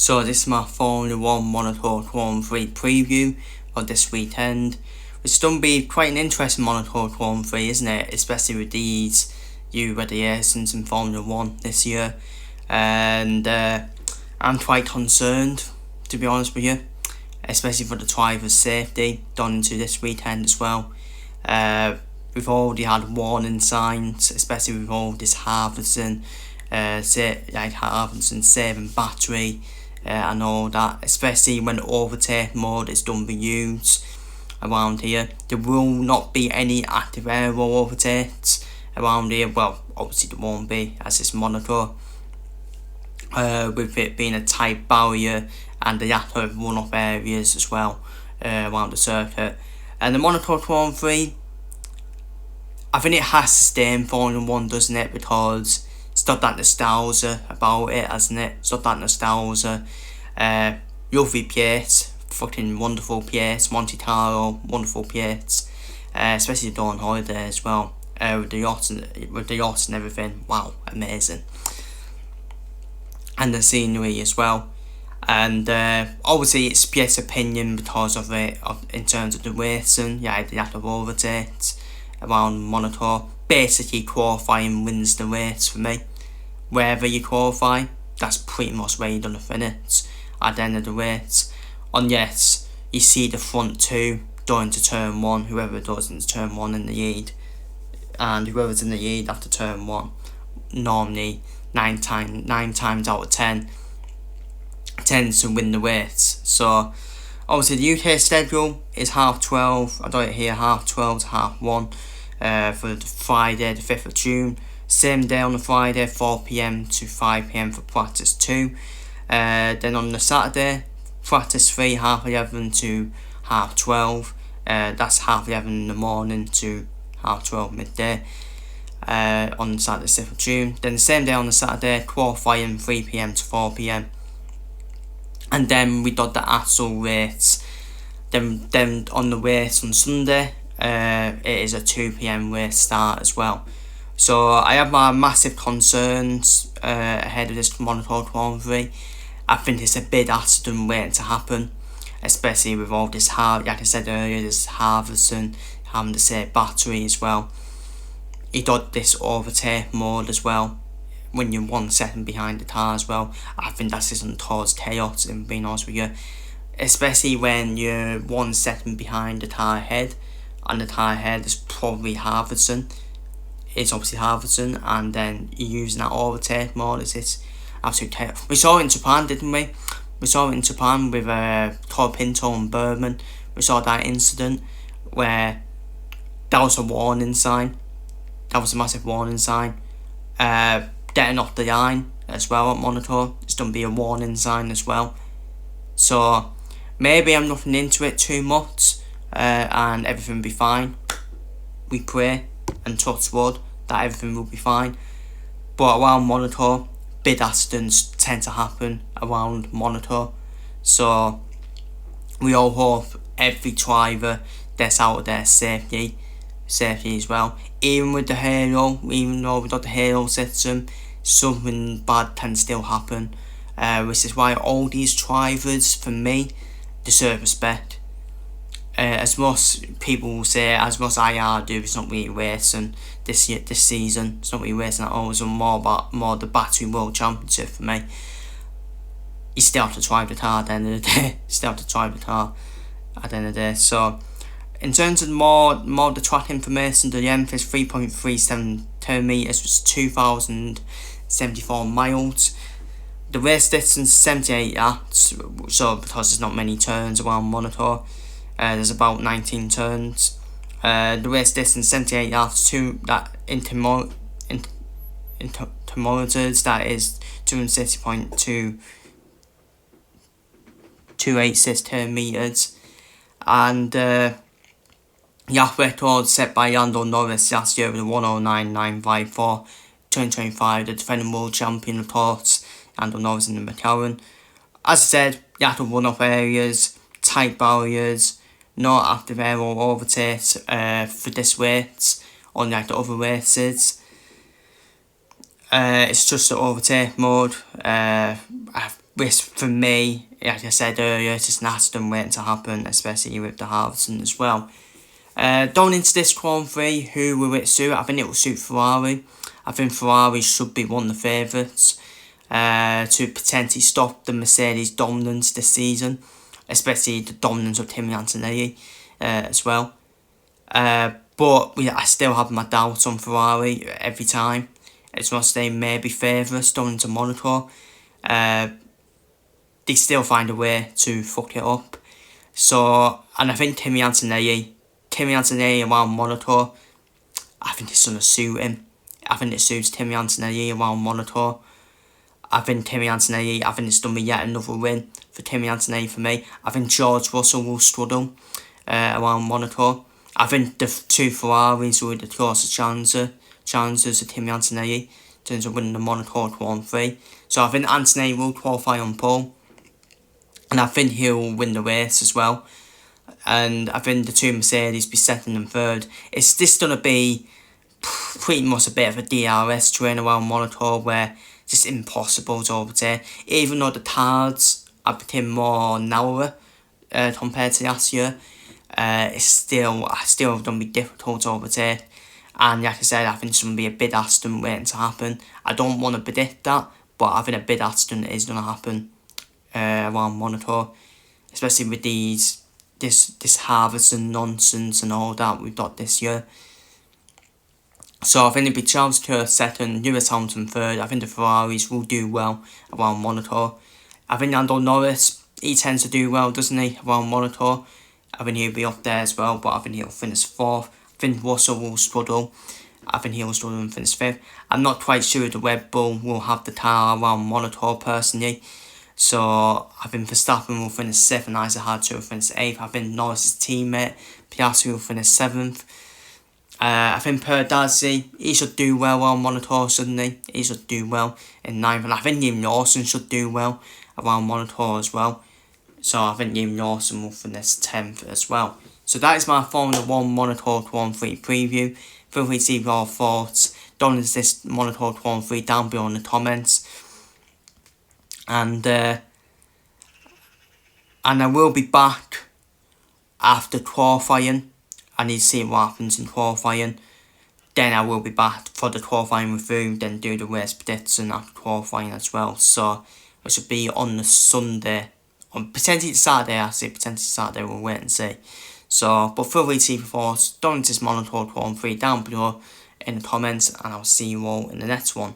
So this is my Formula 1 Monaco Grand Prix preview for this weekend. It's going to be quite an interesting Monaco Grand Prix, isn't it? Especially with these new radiations in Formula 1 this year. And I'm quite concerned, to be honest with you. Especially for the driver's safety done into this weekend as well. We've already had warning signs, especially with all this Harvison saving battery and all that, especially when overtake mode is done be used around here. There will not be any active aero overtakes around here. Well, obviously there won't be, as it's Monaco, with it being a tight barrier and the lack of run-off areas as well around the circuit. And the Monaco Grand Prix, I think it has to stay in Formula 1, doesn't it? Because it's got that nostalgia about it, hasn't it? It's got that nostalgia. Lovely Piers, fucking wonderful Piers. Monte Carlo, wonderful Piers. Especially during holiday as well. With the yachts and everything. Wow, amazing. And the scenery as well. And obviously it's Piers' opinion because of it, in terms of the racing. Yeah, the lack of overtakes around Monaco. Basically, qualifying wins the race for me. Wherever you qualify, that's pretty much where you're going to finish at the end of the race. And yes, you see the front two going to turn one, whoever does into turn one in the lead. And whoever's in the lead after turn one, normally 9 times out of 10 tends to win the race. So obviously the UK schedule is 12:30. I got it here 12:30 to 1:30 for the Friday the 5th of June. Same day on the Friday, 4 PM to 5 PM for practice 2. Then on the Saturday, practice 3, 11:30 to 12:30. That's 11:30 in the morning to 12:30 midday. On Saturday 6th of June. Then the same day on the Saturday, qualifying 3 PM to 4 PM. And then we got the actual race. Then on the race on Sunday, it is a 2 PM race start as well. So I have my massive concerns ahead of this Monaco Grand Prix. I think it's a big accident waiting to happen, especially with all this like I said earlier, this Harvison having the same battery as well. He got this overtake mode as well, when you're 1 second behind the car as well. I think that's just cause chaos, in being honest with you. Especially when you're 1 second behind the car ahead, and the car ahead is probably Harvison. It's obviously Harvison, and then you're using that overtake mode. It's absolute chaos. We saw it in Japan, didn't we? We saw it in Japan with Pinto and Berman. We saw that incident where that was a warning sign. That was a massive warning sign. Getting off the line as well at Monaco, it's going to be a warning sign as well. So maybe I'm looking into it too much, and everything will be fine. We pray and touch wood that everything will be fine. But around Monaco, big accidents tend to happen around Monaco. So we all hope every driver gets out of their safety as well. Even with the halo, even though we got the halo system, something bad can still happen. Which is why all these drivers, for me, deserve respect. As most people will say, as most IR do, it's not really racing this season. It's not really racing at all. It's more the Battery World Championship for me. You still have to drive the car at the end of the day. So in terms of more the track information, the length is 3.37 meters, which is 2,074 miles. The race distance is 78 yards, so because there's not many turns around Monaco, there's about 19 turns. The race distance 78 yards to that in kilometers, that is 260.286 meters. And yacht record set by Lando Norris last year with a 109.954. 2025, the defending world champion, of course, Lando Norris in the McLaren. As I said, yacht run-off areas, tight barriers, no active aero overtakes for this race, unlike the other races. It's just the overtake mode. which for me, like I said earlier, it's just an Aston waiting to happen, especially with the Harrison as well. Going into this Grand Prix, who will it suit? I think it will suit Ferrari. I think Ferrari should be one of the favourites to potentially stop the Mercedes dominance this season, especially the dominance of Kimi Antonelli as well. But I still have my doubts on Ferrari every time. It's must they may be favourites going into Monaco. They still find a way to fuck it up. So, and I think Kimi Antonelli around Monaco, I think it's going to suit him. I think it suits Kimi Antonelli around Monaco. I think it's going to be yet another win for Kimi Antonelli for me. I think George Russell will struggle around Monaco. I think the two Ferraris will have the closest chances of Kimi Antonelli in terms of winning the Monaco Grand Prix. So I think Antonelli will qualify on pole, and I think he'll win the race as well. And I think the two Mercedes be second and third. It's just going to be pretty much a bit of a DRS train around Monaco where it's just impossible to overtake. Even though the cars have become more narrower compared to last year, it's still going to be difficult to overtake. And like I said, I think it's going to be a bid Aston waiting to happen. I don't want to predict that, but I think a bid Aston is going to happen around Monaco, especially with this Harrison nonsense and all that we've got this year. So I think it'll be Charles Leclerc second, Lewis Hamilton third. I think the Ferraris will do well around Monaco. I think Lando Norris, he tends to do well, doesn't he, around Monaco. I think he'll be up there as well, but I think he'll finish fourth. I think Russell will struggle. I think he'll struggle and finish fifth. I'm not quite sure the Red Bull will have the car around Monaco personally. So I think Verstappen will finish 7th, Isaac Hadjar will finish 8th. I think Norris' teammate, Piastri, will finish 7th. I think Perdazzi, he should do well around Monaco, shouldn't he? He should do well in 9th. And I think Liam Lawson should do well around Monaco as well. So I think Liam Lawson will finish 10th as well. So that is my Formula 1 Monaco Grand Prix preview. Feel free to leave your thoughts down in this Monaco Grand Prix down below in the comments. And I will be back after qualifying. I need to see what happens in qualifying. Then I will be back for the qualifying review, then do the race prediction after qualifying as well. So it should be on the Sunday, on potentially Saturday. Potentially Saturday, we'll wait and see. So, but feel free to leave your thoughts down in this Monaco Grand Prix down below in the comments, and I'll see you all in the next one.